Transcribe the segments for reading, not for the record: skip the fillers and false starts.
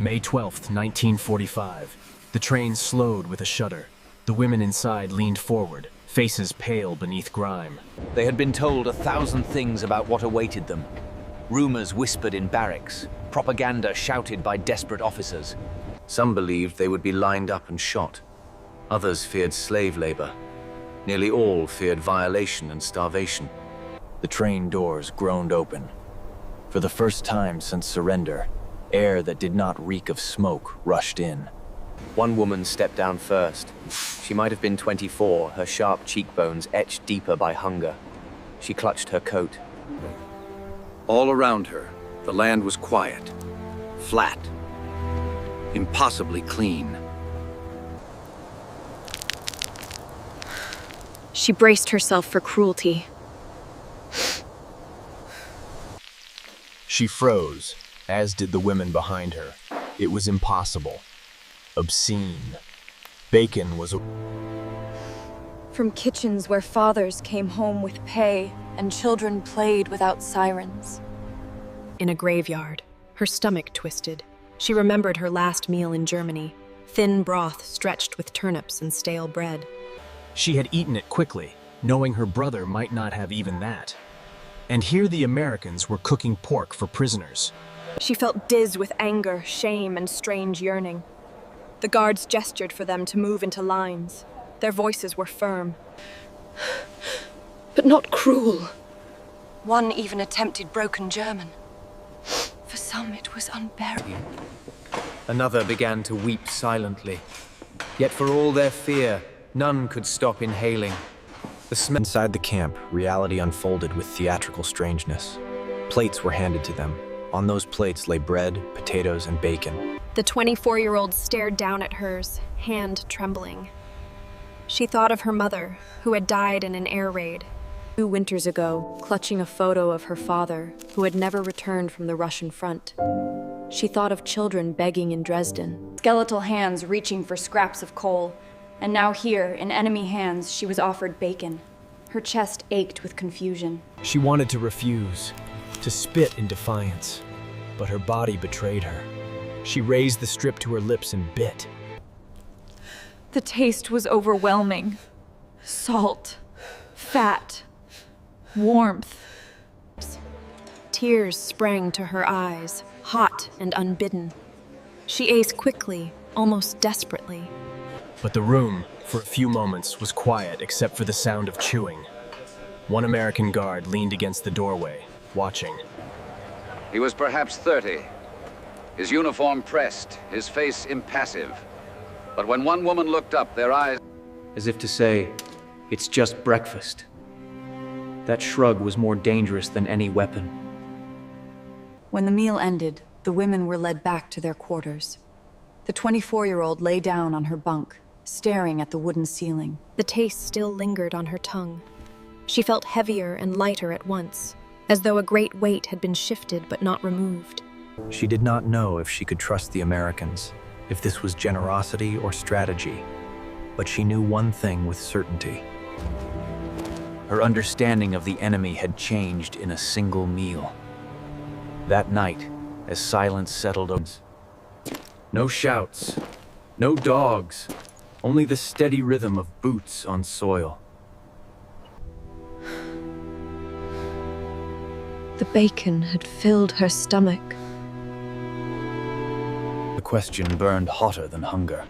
May 12th, 1945. The train slowed with a shudder. The women inside leaned forward, faces pale beneath grime. They had been told 1,000 things about what awaited them. Rumors whispered in barracks, propaganda shouted by desperate officers. Some believed they would be lined up and shot. Others feared slave labor. Nearly all feared violation and starvation. The train doors groaned open. For the first time since surrender, air that did not reek of smoke rushed in. One woman stepped down first. She might have been 24, her sharp cheekbones etched deeper by hunger. She clutched her coat. All around her, the land was quiet, flat, impossibly clean. She braced herself for cruelty. She froze, as did the women behind her. It was impossible. Obscene. Bacon was a... From kitchens where fathers came home with pay and children played without sirens. In a graveyard, her stomach twisted. She remembered her last meal in Germany, thin broth stretched with turnips and stale bread. She had eaten it quickly, knowing her brother might not have even that. And here the Americans were cooking pork for prisoners. She felt dizzy with anger, shame, and strange yearning. The guards gestured for them to move into lines. Their voices were firm, but not cruel. One even attempted broken German. For some, it was unbearable. Another began to weep silently. Yet for all their fear, none could stop inhaling. The smell inside the camp, reality unfolded with theatrical strangeness. Plates were handed to them. On those plates lay bread, potatoes, and bacon. The 24-year-old stared down at hers, hand trembling. She thought of her mother, who had died in an air raid 2 winters ago, clutching a photo of her father, who had never returned from the Russian front. She thought of children begging in Dresden, skeletal hands reaching for scraps of coal, and now here, in enemy hands, she was offered bacon. Her chest ached with confusion. She wanted to refuse, to spit in defiance, but her body betrayed her. She raised the strip to her lips and bit. The taste was overwhelming. Salt, fat, warmth. Tears sprang to her eyes, hot and unbidden. She ate quickly, almost desperately. But the room, for a few moments, was quiet except for the sound of chewing. One American guard leaned against the doorway, watching. He was perhaps 30, his uniform pressed, his face impassive. But when one woman looked up, their eyes... As if to say, it's just breakfast. That shrug was more dangerous than any weapon. When the meal ended, the women were led back to their quarters. The 24-year-old lay down on her bunk, staring at the wooden ceiling. The taste still lingered on her tongue. She felt heavier and lighter at once, as though a great weight had been shifted but not removed. She did not know if she could trust the Americans, if this was generosity or strategy, but she knew one thing with certainty. Her understanding of the enemy had changed in a single meal. That night, as silence settled over, no shouts, no dogs, only the steady rhythm of boots on soil. The bacon had filled her stomach. The question burned hotter than hunger,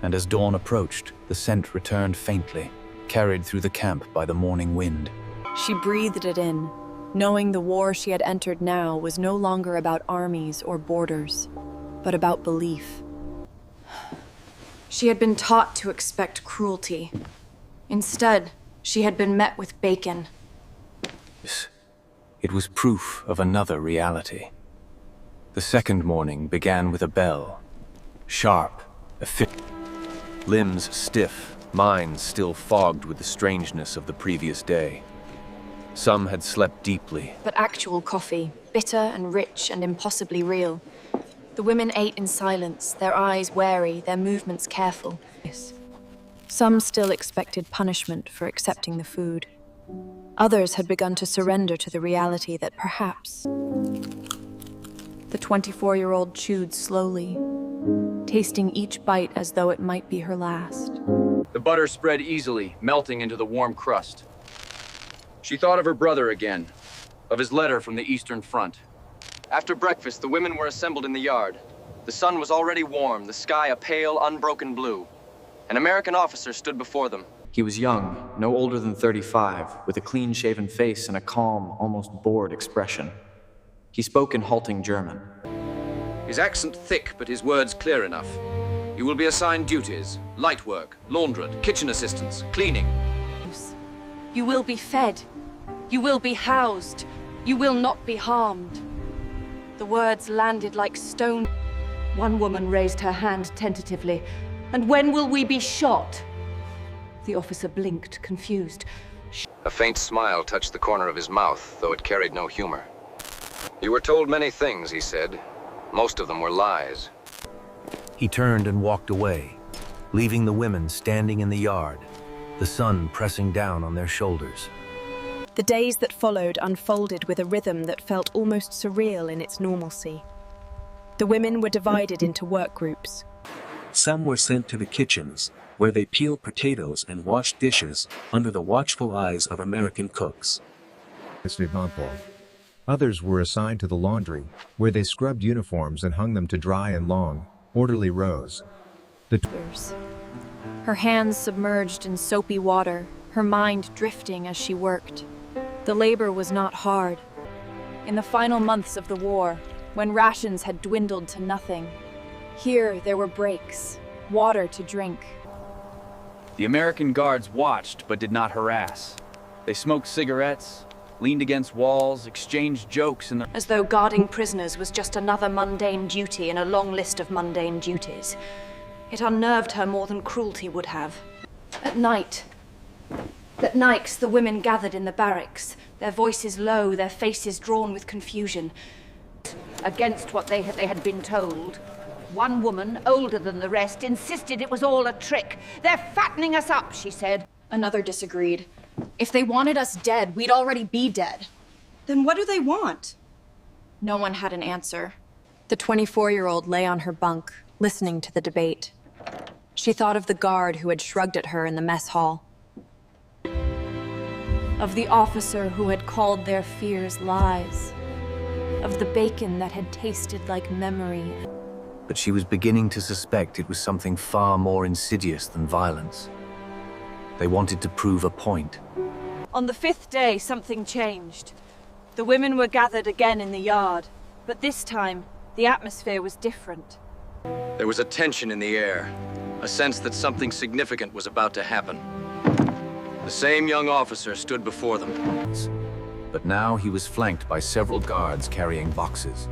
and as dawn approached, the scent returned faintly, carried through the camp by the morning wind. She breathed it in, knowing the war she had entered now was no longer about armies or borders, but about belief. She had been taught to expect cruelty. Instead, she had been met with bacon. It was proof of another reality. The second morning began with a bell. Sharp, efficient, limbs stiff, minds still fogged with the strangeness of the previous day. Some had slept deeply. But actual coffee, bitter and rich and impossibly real. The women ate in silence, their eyes wary, their movements careful. Some still expected punishment for accepting the food. Others had begun to surrender to the reality that perhaps the The 24-year-old chewed slowly, tasting each bite as though it might be her last. The butter spread easily, melting into the warm crust. She thought of her brother again, of his letter from the Eastern Front. After breakfast, the women were assembled in the yard. The sun was already warm, the sky a pale, unbroken blue. An American officer stood before them. He was young, no older than 35, with a clean-shaven face and a calm, almost bored expression. He spoke in halting German. His accent thick, but his words clear enough. You will be assigned duties: light work, laundrette, kitchen assistance, cleaning. You will be fed. You will be housed. You will not be harmed. The words landed like stone. One woman raised her hand tentatively. And when will we be shot? The officer blinked, confused. A faint smile touched the corner of his mouth, though it carried no humor. You were told many things, he said. Most of them were lies. He turned and walked away, leaving the women standing in the yard, the sun pressing down on their shoulders. The days that followed unfolded with a rhythm that felt almost surreal in its normalcy. The women were divided into work groups. Some were sent to the kitchens, where they peeled potatoes and washed dishes under the watchful eyes of American cooks. Others were assigned to the laundry, where they scrubbed uniforms and hung them to dry in long, orderly rows. Her hands submerged in soapy water, her mind drifting as she worked. The labor was not hard. In the final months of the war, when rations had dwindled to nothing, here there were breaks, water to drink. The American guards watched but did not harass. They smoked cigarettes, leaned against walls, exchanged jokes in the... As though guarding prisoners was just another mundane duty in a long list of mundane duties. It unnerved her more than cruelty would have. At night, the women gathered in the barracks, their voices low, their faces drawn with confusion. Against what they had been told. One woman, older than the rest, insisted it was all a trick. They're fattening us up, she said. Another disagreed. If they wanted us dead, we'd already be dead. Then what do they want? No one had an answer. The 24-year-old lay on her bunk, listening to the debate. She thought of the guard who had shrugged at her in the mess hall. Of the officer who had called their fears lies. Of the bacon that had tasted like memory. But she was beginning to suspect it was something far more insidious than violence. They wanted to prove a point. On the 5th day, something changed. The women were gathered again in the yard, but this time, the atmosphere was different. There was a tension in the air, a sense that something significant was about to happen. The same young officer stood before them. But now he was flanked by several guards carrying boxes.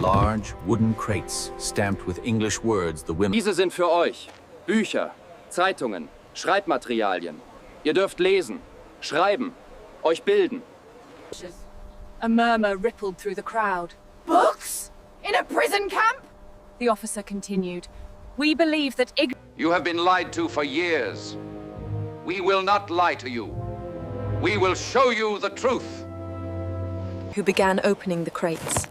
Large, wooden crates stamped with English words the women... Diese sind für euch. Bücher, Zeitungen, Schreibmaterialien. Ihr dürft lesen, schreiben, euch bilden. A murmur rippled through the crowd. Books? In a prison camp? The officer continued. We believe that You have been lied to for years. We will not lie to you. We will show you the truth. Who began opening the crates.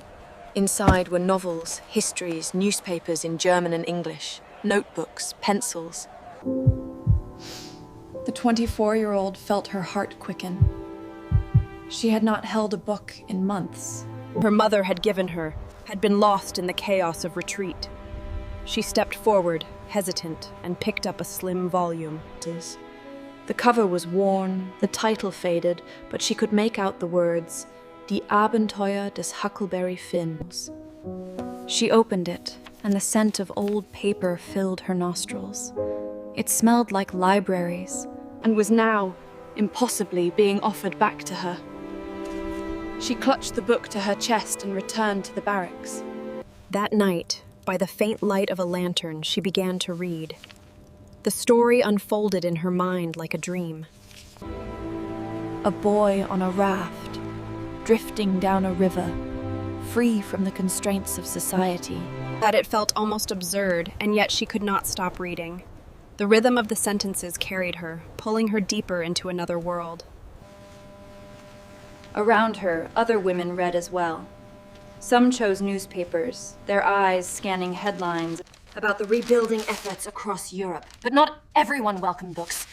Inside were novels, histories, newspapers in German and English, notebooks, pencils. The 24-year-old felt her heart quicken. She had not held a book in months. Her mother had given her, had been lost in the chaos of retreat. She stepped forward, hesitant, and picked up a slim volume. The cover was worn, the title faded, but she could make out the words, Die Abenteuer des Huckleberry Finns. She opened it, and the scent of old paper filled her nostrils. It smelled like libraries, and was now, impossibly, being offered back to her. She clutched the book to her chest and returned to the barracks. That night, by the faint light of a lantern, she began to read. The story unfolded in her mind like a dream. A boy on a raft, drifting down a river, free from the constraints of society. That it felt almost absurd, and yet she could not stop reading. The rhythm of the sentences carried her, pulling her deeper into another world. Around her, other women read as well. Some chose newspapers, their eyes scanning headlines about the rebuilding efforts across Europe. But not everyone welcomed books.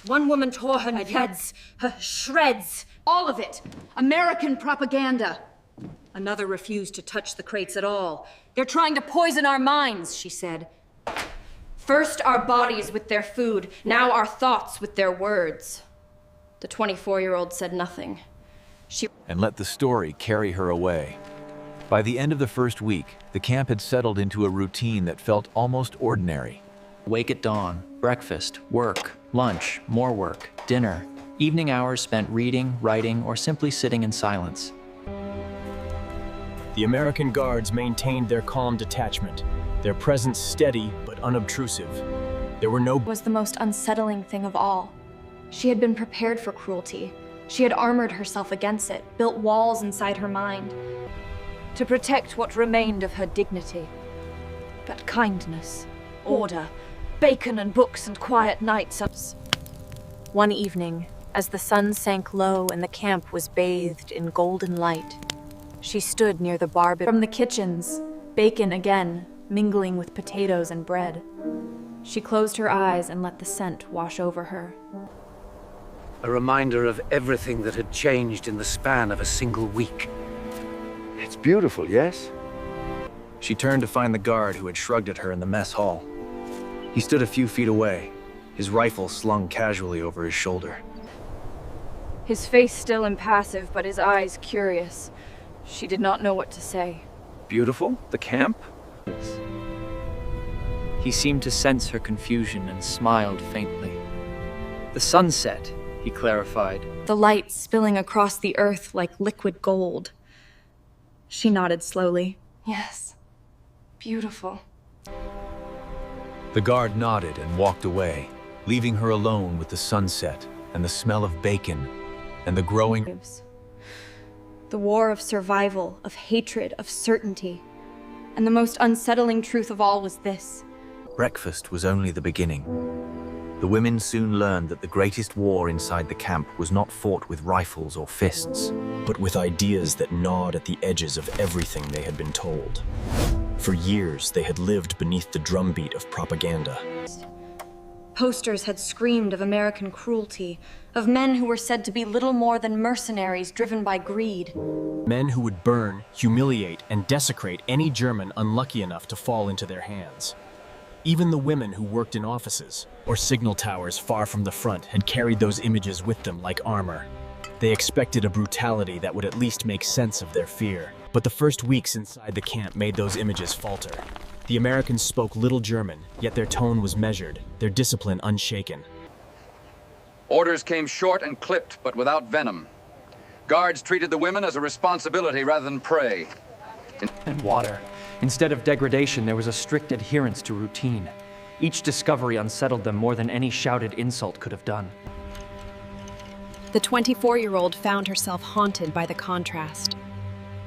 One woman tore her heads, her shreds. All of it. American propaganda. Another refused to touch the crates at all. They're trying to poison our minds, she said. First our bodies with their food, now our thoughts with their words. The 24-year-old said nothing. And let the story carry her away. By the end of the first week, the camp had settled into a routine that felt almost ordinary. Wake at dawn, breakfast, work, lunch, more work, dinner. Evening hours spent reading, writing, or simply sitting in silence. The American Guards maintained their calm detachment, their presence steady but unobtrusive. There were no... was the most unsettling thing of all. She had been prepared for cruelty. She had armored herself against it, built walls inside her mind. to protect what remained of her dignity. But kindness, order, bacon and books and quiet nights. One evening, as the sun sank low and the camp was bathed in golden light, she stood near the barbecue. From the kitchens, bacon again, mingling with potatoes and bread. She closed her eyes and let the scent wash over her. A reminder of everything that had changed in the span of a single week. It's beautiful, yes? She turned to find the guard who had shrugged at her in the mess hall. He stood a few feet away, his rifle slung casually over his shoulder. His face still impassive, but his eyes curious. She did not know what to say. Beautiful? The camp? He seemed to sense her confusion and smiled faintly. The sunset, he clarified. The light spilling across the earth like liquid gold. She nodded slowly. Yes, beautiful. The guard nodded and walked away, leaving her alone with the sunset and the smell of bacon and the growing... The war of survival, of hatred, of certainty. And the most unsettling truth of all was this. Breakfast was only the beginning. The women soon learned that the greatest war inside the camp was not fought with rifles or fists, but with ideas that gnawed at the edges of everything they had been told. For years, they had lived beneath the drumbeat of propaganda. Posters had screamed of American cruelty, of men who were said to be little more than mercenaries driven by greed. Men who would burn, humiliate, and desecrate any German unlucky enough to fall into their hands. Even the women who worked in offices or signal towers far from the front had carried those images with them like armor. They expected a brutality that would at least make sense of their fear. But the first weeks inside the camp made those images falter. The Americans spoke little German, yet their tone was measured, their discipline unshaken. Orders came short and clipped, but without venom. Guards treated the women as a responsibility rather than prey. And water. Instead of degradation, there was a strict adherence to routine. Each discovery unsettled them more than any shouted insult could have done. The 24-year-old found herself haunted by the contrast.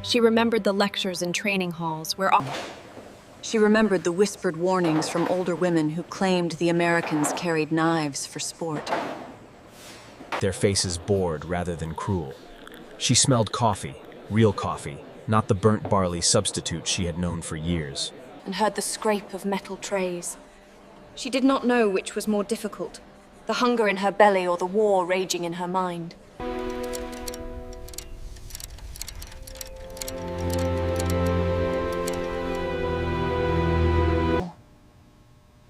She remembered the lectures in training halls where... She remembered the whispered warnings from older women who claimed the Americans carried knives for sport. Their faces bored rather than cruel. She smelled coffee, real coffee, not the burnt barley substitute she had known for years. And heard the scrape of metal trays. She did not know which was more difficult, the hunger in her belly or the war raging in her mind.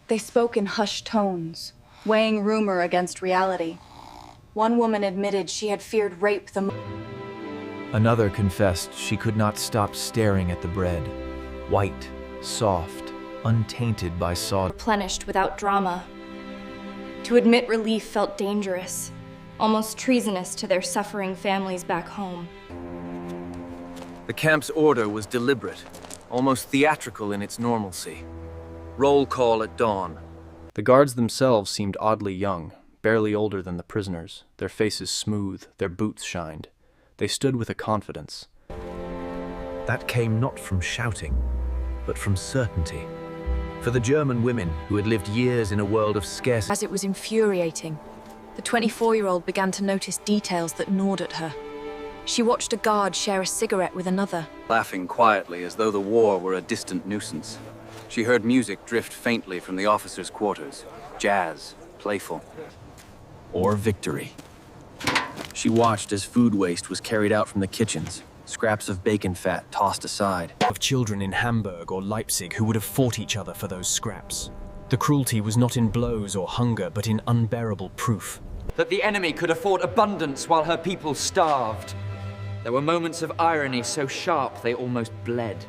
They spoke in hushed tones, weighing rumor against reality. One woman admitted she had feared rape the most. Another confessed she could not stop staring at the bread. White, soft, untainted by sawdust. Replenished without drama. To admit relief felt dangerous, almost treasonous to their suffering families back home. The camp's order was deliberate, almost theatrical in its normalcy. Roll call at dawn. The guards themselves seemed oddly young, barely older than the prisoners, their faces smooth, their boots shined. They stood with a confidence. That came not from shouting, but from certainty. For the German women who had lived years in a world of scarcity. As it was infuriating, the 24-year-old began to notice details that gnawed at her. She watched a guard share a cigarette with another. Laughing quietly as though the war were a distant nuisance. She heard music drift faintly from the officers' quarters. Jazz, playful. Or victory. She watched as food waste was carried out from the kitchens, scraps of bacon fat tossed aside. Of children in Hamburg or Leipzig who would have fought each other for those scraps. The cruelty was not in blows or hunger, but in unbearable proof. That the enemy could afford abundance while her people starved. There were moments of irony so sharp they almost bled.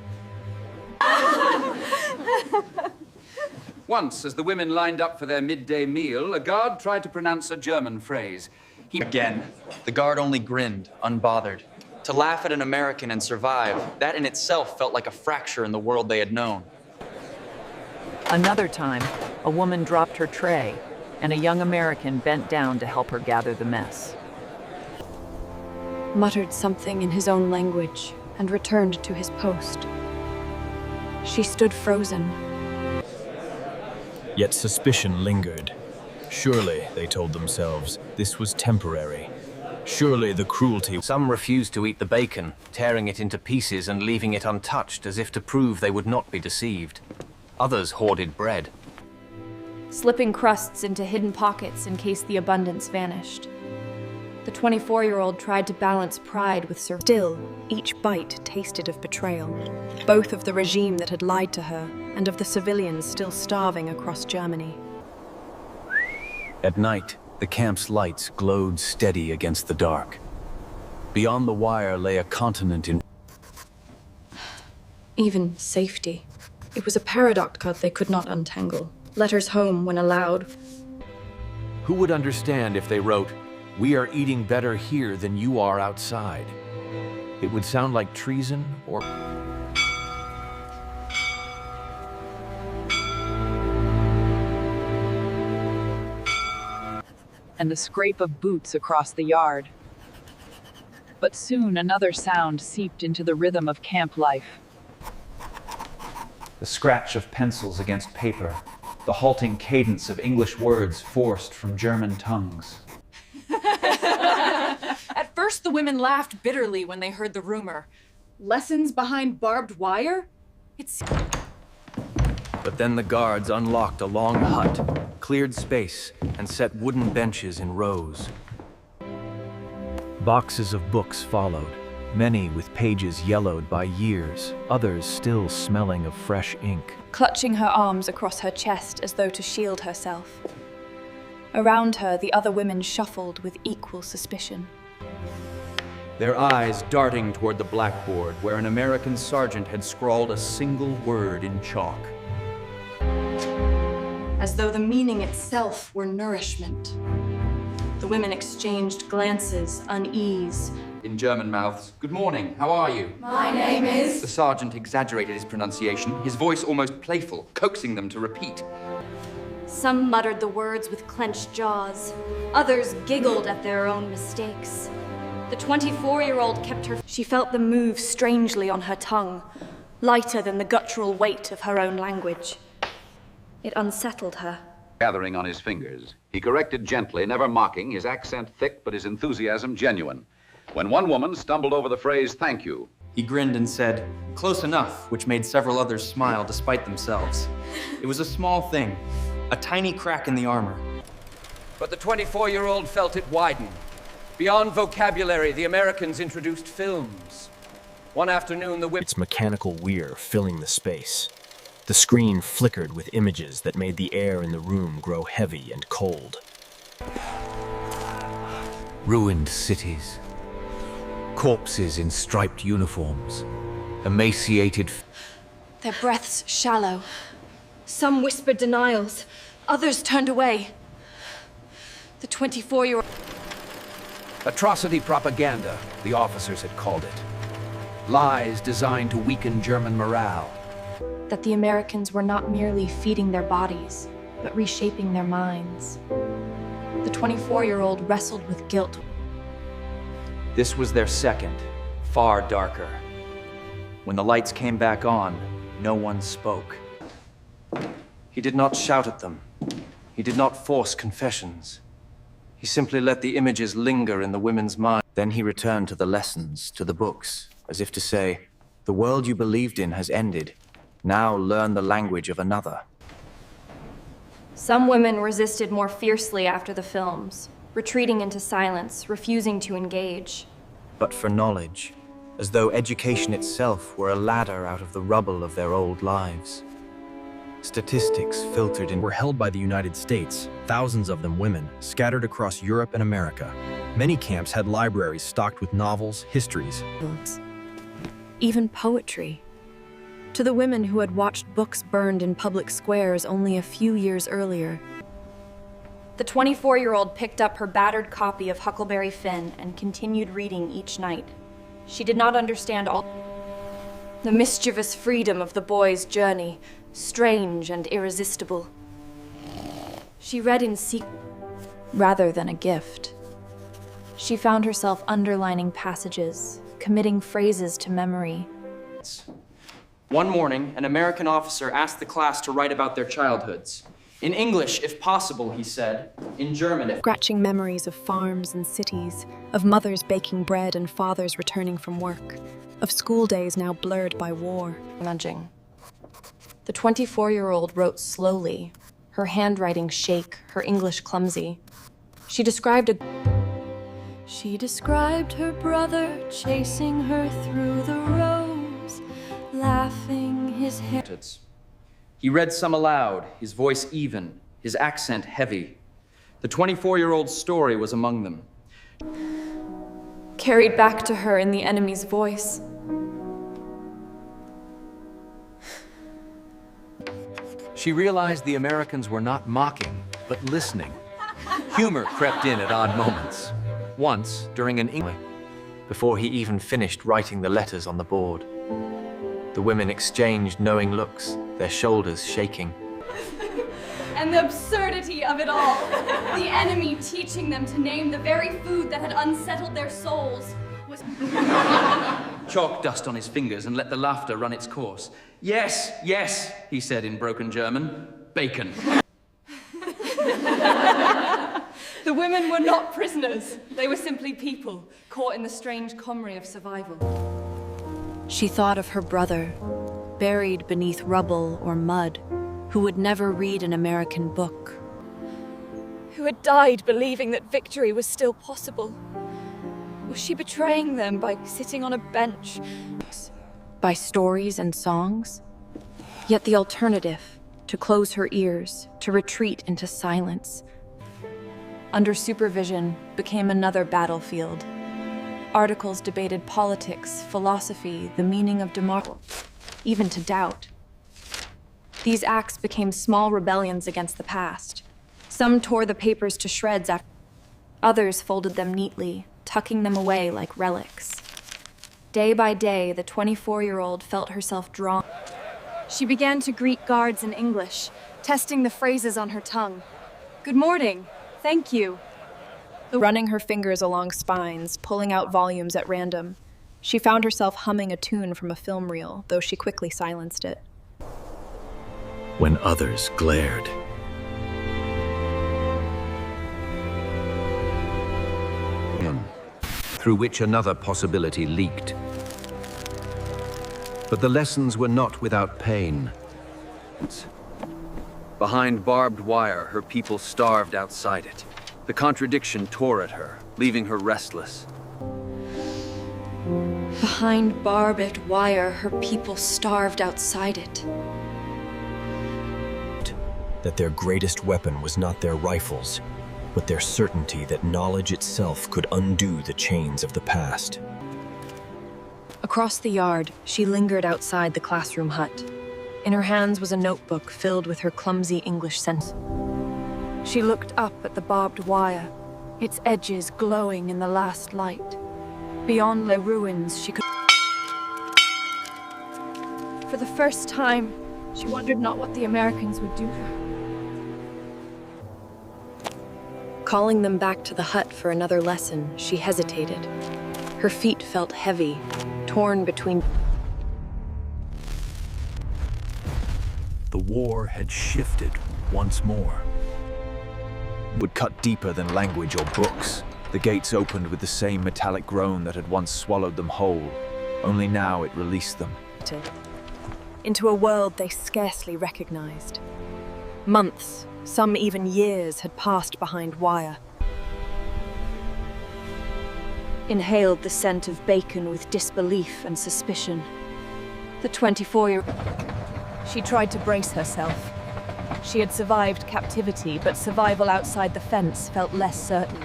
Once, as the women lined up for their midday meal, a guard tried to pronounce a German phrase. Again, the guard only grinned, unbothered. To laugh at an American and survive, that in itself felt like a fracture in the world they had known. Another time, a woman dropped her tray, and a young American bent down to help her gather the mess. Muttered something in his own language and returned to his post. She stood frozen. Yet suspicion lingered. Surely, they told themselves, this was temporary. Surely the cruelty... Some refused to eat the bacon, tearing it into pieces and leaving it untouched as if to prove they would not be deceived. Others hoarded bread. Slipping crusts into hidden pockets in case the abundance vanished. The 24-year-old tried to balance pride with survival. Still, each bite tasted of betrayal, both of the regime that had lied to her and of the civilians still starving across Germany. At night, the camp's lights glowed steady against the dark. Beyond the wire lay a continent in... Even safety. It was a paradox they could not untangle. Letters home, when allowed. Who would understand if they wrote, "We are eating better here than you are outside"? It would sound like treason or... And the scrape of boots across the yard. But soon another sound seeped into the rhythm of camp life. The scratch of pencils against paper, the halting cadence of English words forced from German tongues. At first, the women laughed bitterly when they heard the rumor. Lessons behind barbed wire? But then the guards unlocked a long hut, cleared space, and set wooden benches in rows. Boxes of books followed, many with pages yellowed by years, others still smelling of fresh ink. Clutching her arms across her chest as though to shield herself. Around her, the other women shuffled with equal suspicion. Their eyes darting toward the blackboard where an American sergeant had scrawled a single word in chalk. As though the meaning itself were nourishment. The women exchanged glances, unease. In German mouths, "Good morning, how are you?" My name is... The sergeant exaggerated his pronunciation, his voice almost playful, coaxing them to repeat. Some muttered the words with clenched jaws. Others giggled at their own mistakes. The 24-year-old kept her... She felt the move strangely on her tongue, lighter than the guttural weight of her own language. It unsettled her. Gathering on his fingers, he corrected gently, never mocking, his accent thick but his enthusiasm genuine. When one woman stumbled over the phrase, "Thank you," He grinned and said, "Close enough," which made several others smile despite themselves. It was a small thing, a tiny crack in the armor. But the 24-year-old felt it widen. Beyond vocabulary, the Americans introduced films. One afternoon, the Its mechanical weir filling the space. The screen flickered with images that made the air in the room grow heavy and cold. Ruined cities. Corpses in striped uniforms. Emaciated... Their breaths shallow. Some whispered denials. Others turned away. The 24-year-old... Atrocity propaganda, the officers had called it. Lies designed to weaken German morale. That the Americans were not merely feeding their bodies, but reshaping their minds. The 24-year-old wrestled with guilt. This was their second, far darker. When the lights came back on, no one spoke. He did not shout at them. He did not force confessions. He simply let the images linger in the women's minds. Then he returned to the lessons, to the books, as if to say, the world you believed in has ended. Now learn the language of another. Some women resisted more fiercely after the films, retreating into silence, refusing to engage. But for knowledge, as though education itself were a ladder out of the rubble of their old lives. Statistics filtered in were held by the United States, thousands of them women, scattered across Europe and America. Many camps had libraries stocked with novels, histories, even poetry. To the women who had watched books burned in public squares only a few years earlier. The 24-year-old picked up her battered copy of Huckleberry Finn and continued reading each night. She did not understand all the mischievous freedom of the boy's journey, strange and irresistible. She read in secret rather than a gift. She found herself underlining passages, committing phrases to memory. One morning, an American officer asked the class to write about their childhoods. In English, if possible, he said. In German, if... Scratching memories of farms and cities, of mothers baking bread and fathers returning from work, of school days now blurred by war. Nudging. The 24-year-old wrote slowly, her handwriting shake, her English clumsy. She described her brother chasing her through the rows, laughing his hair. He read some aloud, his voice even, his accent heavy. The 24-year-old's story was among them. Carried back to her in the enemy's voice. She realized the Americans were not mocking, but listening. Humor crept in at odd moments. Once, during an English, before he even finished writing the letters on the board. The women exchanged knowing looks, their shoulders shaking. And the absurdity of it all. The enemy teaching them to name the very food that had unsettled their souls was... Chalk dust on his fingers and let the laughter run its course. Yes, yes, he said in broken German. Bacon. The women were not prisoners. They were simply people, caught in the strange comrie of survival. She thought of her brother, buried beneath rubble or mud, who would never read an American book. Who had died believing that victory was still possible. Was she betraying them by sitting on a bench? By stories and songs? Yet the alternative, to close her ears, to retreat into silence, under supervision, became another battlefield. Articles debated politics, philosophy, the meaning of democracy, even to doubt. These acts became small rebellions against the past. Some tore the papers to shreds after others folded them neatly, tucking them away like relics. Day by day, the 24-year-old felt herself drawn. She began to greet guards in English, testing the phrases on her tongue. Good morning. Thank you. Running her fingers along spines, pulling out volumes at random. She found herself humming a tune from a film reel, though she quickly silenced it. when others glared. Through which another possibility leaked. But the lessons were not without pain. Behind barbed wire, her people starved outside it. The contradiction tore at her, leaving her restless. Behind barbed wire, her people starved outside it. That their greatest weapon was not their rifles, but their certainty that knowledge itself could undo the chains of the past. Across the yard, she lingered outside the classroom hut. In her hands was a notebook filled with her clumsy English sentences. She looked up at the barbed wire, its edges glowing in the last light. Beyond the ruins, she could... For the first time, she wondered not what the Americans would do to her. Calling them back to the hut for another lesson, she hesitated. Her feet felt heavy, torn between... The war had shifted once more. Would cut deeper than language or books. The gates opened with the same metallic groan that had once swallowed them whole, only now it released them. Into a world they scarcely recognized. Months, some even years, had passed behind wire. Inhaled the scent of bacon with disbelief and suspicion. The 24-year-old... She tried to brace herself. She had survived captivity, but survival outside the fence felt less certain.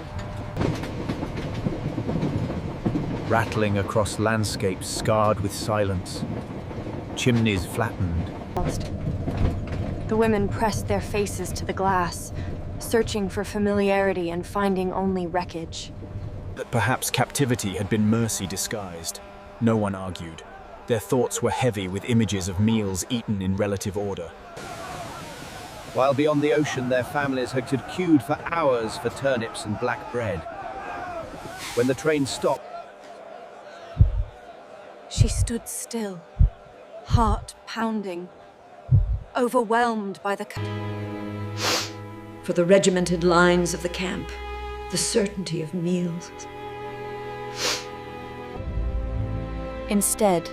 Rattling across landscapes scarred with silence, chimneys flattened. The women pressed their faces to the glass, searching for familiarity and finding only wreckage. That perhaps captivity had been mercy disguised. No one argued. Their thoughts were heavy with images of meals eaten in relative order. While beyond the ocean, their families had queued for hours for turnips and black bread. When the train stopped, she stood still, heart pounding, overwhelmed by the... For the regimented lines of the camp, the certainty of meals. Instead,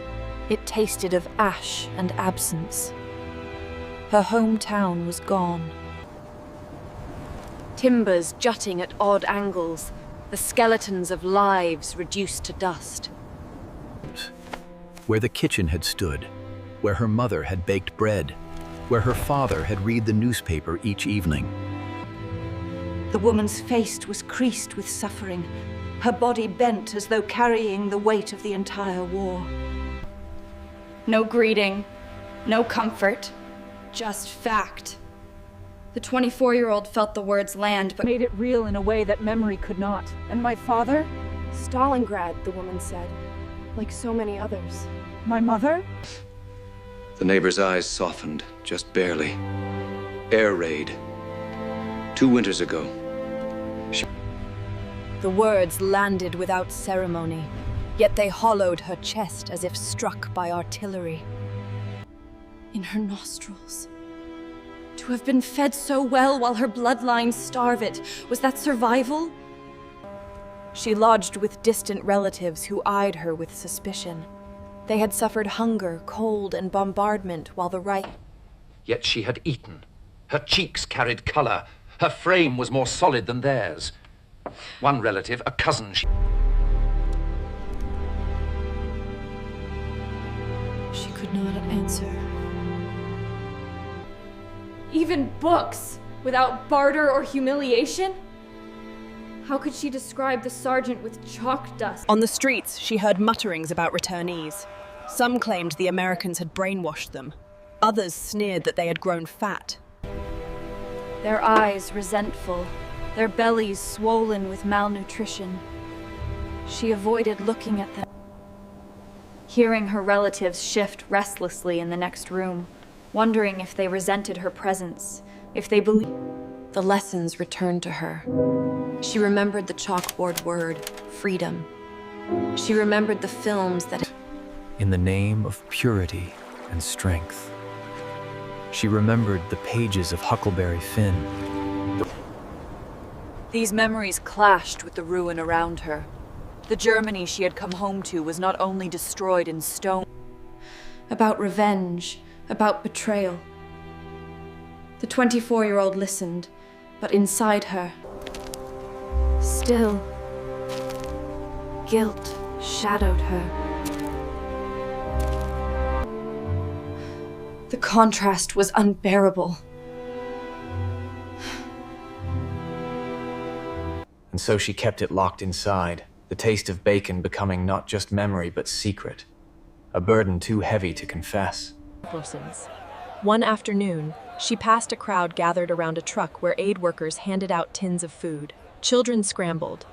it tasted of ash and absence. Her hometown was gone. Timbers jutting at odd angles, the skeletons of lives reduced to dust. Where the kitchen had stood, where her mother had baked bread, where her father had read the newspaper each evening. The woman's face was creased with suffering, her body bent as though carrying the weight of the entire war. No greeting, no comfort, just fact. The 24-year-old felt the words land, but made it real in a way that memory could not. And my father? Stalingrad, the woman said, like so many others. My mother? The neighbor's eyes softened, just barely. Air raid. 2 winters ago. The words landed without ceremony, yet they hollowed her chest as if struck by artillery. In her nostrils. To have been fed so well while her bloodline starved it, was that survival? She lodged with distant relatives who eyed her with suspicion. They had suffered hunger, cold, and bombardment while the right... Yet she had eaten. Her cheeks carried color. Her frame was more solid than theirs. One relative, a cousin, She could not answer. Even books, without barter or humiliation? How could she describe the sergeant with chalk dust? On the streets, she heard mutterings about returnees. Some claimed the Americans had brainwashed them. Others sneered that they had grown fat. Their eyes resentful, their bellies swollen with malnutrition. She avoided looking at them. Hearing her relatives shift restlessly in the next room, wondering if they resented her presence, if they believed... The lessons returned to her. She remembered the chalkboard word, freedom. She remembered the films that... In the name of purity and strength. She remembered the pages of Huckleberry Finn. These memories clashed with the ruin around her. The Germany she had come home to was not only destroyed in stone, about revenge, about betrayal. The 24-year-old listened, but inside her, still, guilt shadowed her. The contrast was unbearable. And so she kept it locked inside, the taste of bacon becoming not just memory but secret, a burden too heavy to confess. One afternoon, she passed a crowd gathered around a truck where aid workers handed out tins of food. Children scrambled.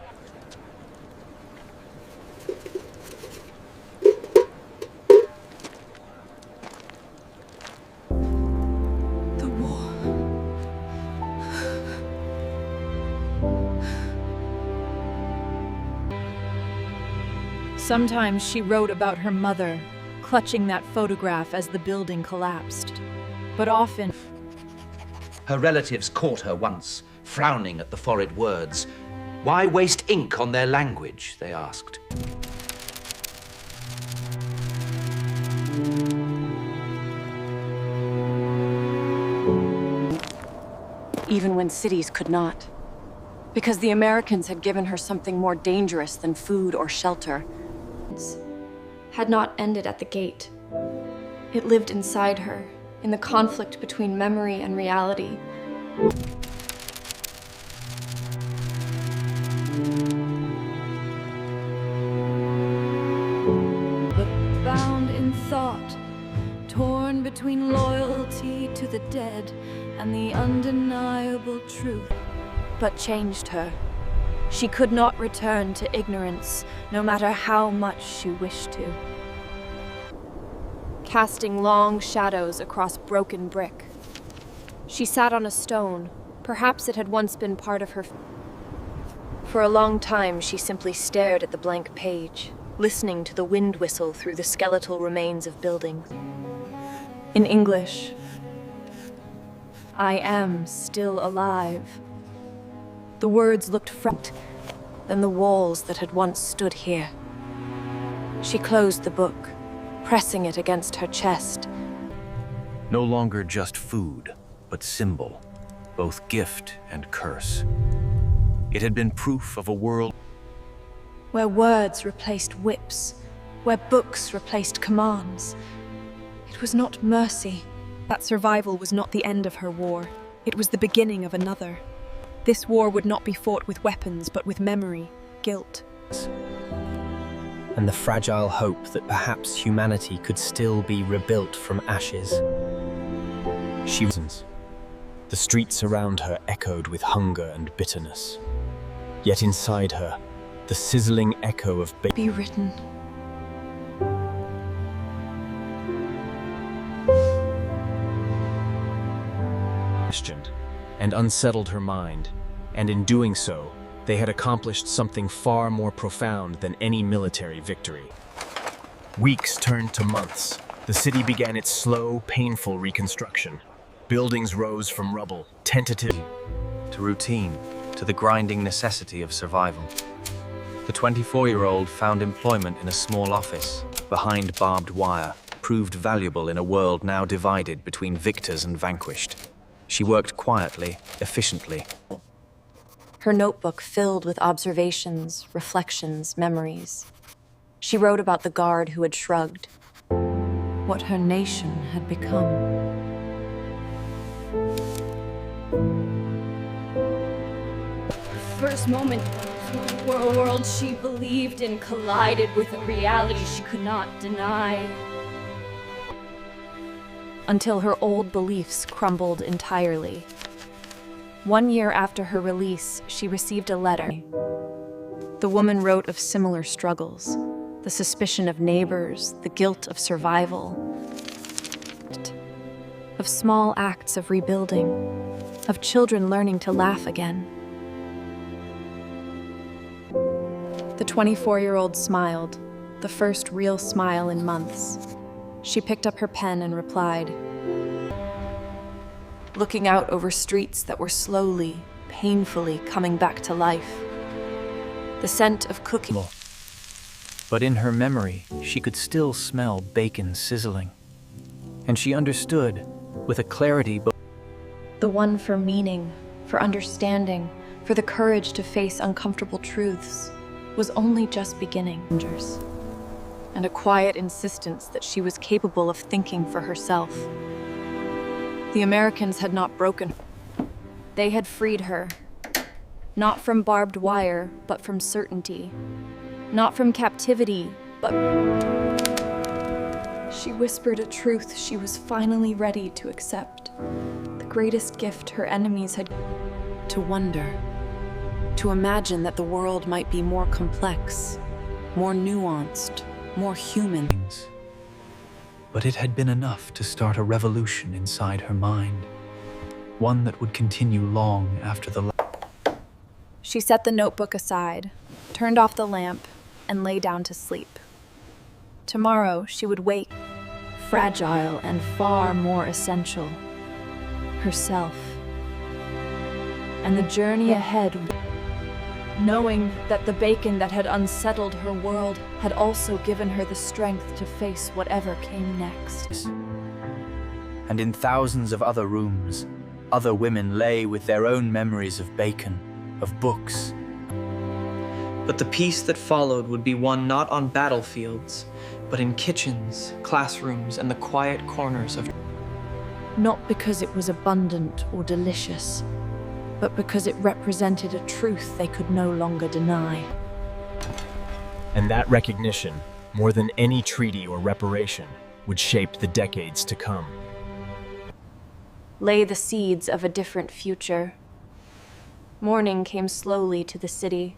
Sometimes she wrote about her mother, clutching that photograph as the building collapsed. But often... Her relatives caught her once, frowning at the florid words. Why waste ink on their language? They asked. Even when cities could not. Because the Americans had given her something more dangerous than food or shelter. Had not ended at the gate. It lived inside her, in the conflict between memory and reality. But bound in thought, torn between loyalty to the dead and the undeniable truth. But changed her. She could not return to ignorance, no matter how much she wished to. Casting long shadows across broken brick. She sat on a stone. Perhaps it had once been part of her. For a long time, she simply stared at the blank page, listening to the wind whistle through the skeletal remains of buildings. In English, I am still alive. The words looked fresh than the walls that had once stood here. She closed the book, pressing it against her chest. No longer just food, but symbol, both gift and curse. It had been proof of a world Where words replaced whips, where books replaced commands. It was not mercy. That survival was not the end of her war. It was the beginning of another. This war would not be fought with weapons, but with memory, guilt. And the fragile hope that perhaps humanity could still be rebuilt from ashes. She was. The streets around her echoed with hunger and bitterness. Yet inside her, the sizzling echo of Be written. questioned and unsettled her mind, and in doing so, they had accomplished something far more profound than any military victory. Weeks turned to months. The city began its slow, painful reconstruction. Buildings rose from rubble, tentative to routine, to the grinding necessity of survival. The 24-year-old found employment in a small office, behind barbed wire, proved valuable in a world now divided between victors and vanquished. She worked quietly, efficiently. Her notebook filled with observations, reflections, memories. She wrote about the guard who had shrugged, what her nation had become. The first moment, the world she believed in collided with a reality she could not deny. Until her old beliefs crumbled entirely. 1 year after her release, she received a letter. The woman wrote of similar struggles, the suspicion of neighbors, the guilt of survival, of small acts of rebuilding, of children learning to laugh again. The 24-year-old smiled, the first real smile in months. She picked up her pen and replied, looking out over streets that were slowly, painfully coming back to life. The scent of cooking. But in her memory, she could still smell bacon sizzling. And she understood, with a clarity but the one for meaning, for understanding, for the courage to face uncomfortable truths, was only just beginning. And a quiet insistence that she was capable of thinking for herself. The Americans had not broken. They had freed her. Not from barbed wire, but from certainty. Not from captivity, but... She whispered a truth she was finally ready to accept. The greatest gift her enemies had... To wonder. To imagine that the world might be more complex, more nuanced, more human. But it had been enough to start a revolution inside her mind. One that would continue long after the She set the notebook aside, turned off the lamp, and lay down to sleep. Tomorrow she would wake, fragile and far more essential, herself. And the journey ahead. knowing that the bacon that had unsettled her world had also given her the strength to face whatever came next. And in thousands of other rooms, other women lay with their own memories of bacon, of books. But the peace that followed would be won not on battlefields, but in kitchens, classrooms, and the quiet corners of... Not because it was abundant or delicious, but because it represented a truth they could no longer deny. And that recognition, more than any treaty or reparation, would shape the decades to come. Lay the seeds of a different future. Morning came slowly to the city.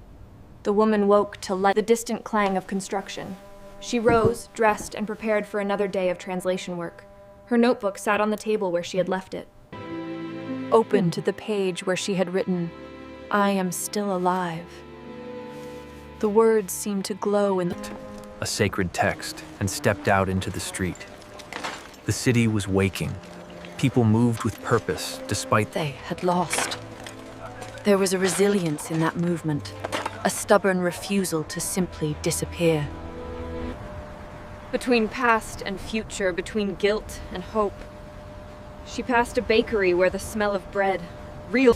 The woman woke to the distant clang of construction. She rose, dressed, and prepared for another day of translation work. Her notebook sat on the table where she had left it. Open to the page where she had written, "I am still alive." The words seemed to glow in A sacred text, and stepped out into the street. The city was waking. People moved with purpose, despite they had lost. There was a resilience in that movement, a stubborn refusal to simply disappear. Between past and future, between guilt and hope, she passed a bakery where the smell of bread, real...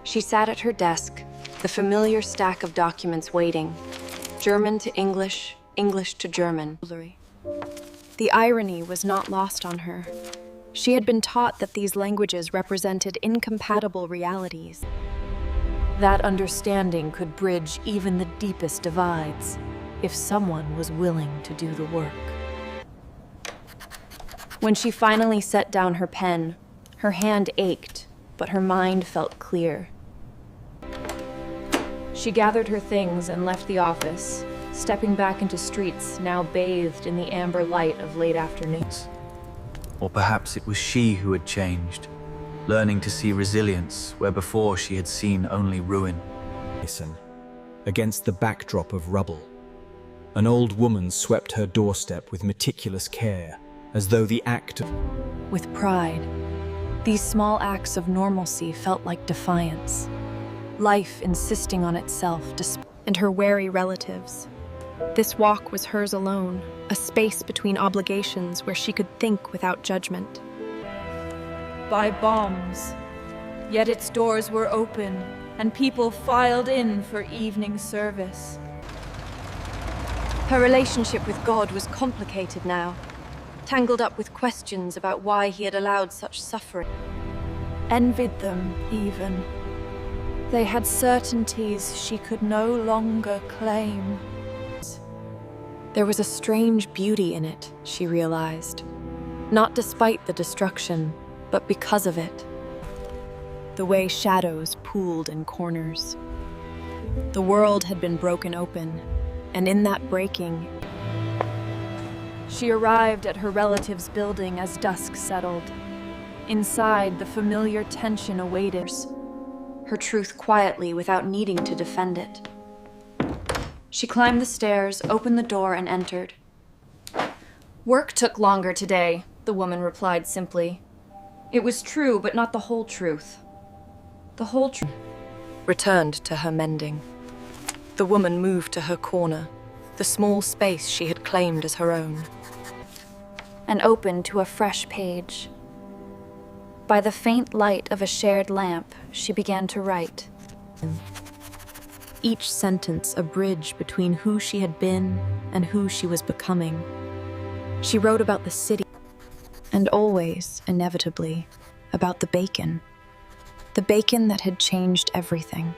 She sat at her desk, the familiar stack of documents waiting. German to English, English to German. The irony was not lost on her. She had been taught that these languages represented incompatible realities. That understanding could bridge even the deepest divides, if someone was willing to do the work. When she finally set down her pen, her hand ached, but her mind felt clear. She gathered her things and left the office, stepping back into streets now bathed in the amber light of late afternoons. Or perhaps it was she who had changed, learning to see resilience where before she had seen only ruin. Against the backdrop of rubble, an old woman swept her doorstep with meticulous care, as though the act of... With pride, these small acts of normalcy felt like defiance. Life insisting on itself, and her wary relatives. This walk was hers alone, a space between obligations where she could think without judgment. By bombs, yet its doors were open, and people filed in for evening service. Her relationship with God was complicated now, tangled up with questions about why he had allowed such suffering. Envied them, even. They had certainties she could no longer claim. There was a strange beauty in it, she realized. Not despite the destruction, but because of it. The way shadows pooled in corners. The world had been broken open, and in that breaking, she arrived at her relative's building as dusk settled. Inside, the familiar tension awaited her truth quietly without needing to defend it. She climbed the stairs, opened the door, and entered. "Work took longer today," the woman replied simply. It was true, but not the whole truth. The whole truth returned to her mending. The woman moved to her corner, the small space she had claimed as her own, and opened to a fresh page. By the faint light of a shared lamp, she began to write. Each sentence a bridge between who she had been and who she was becoming. She wrote about the city, and always, inevitably, about the bacon. The bacon that had changed everything.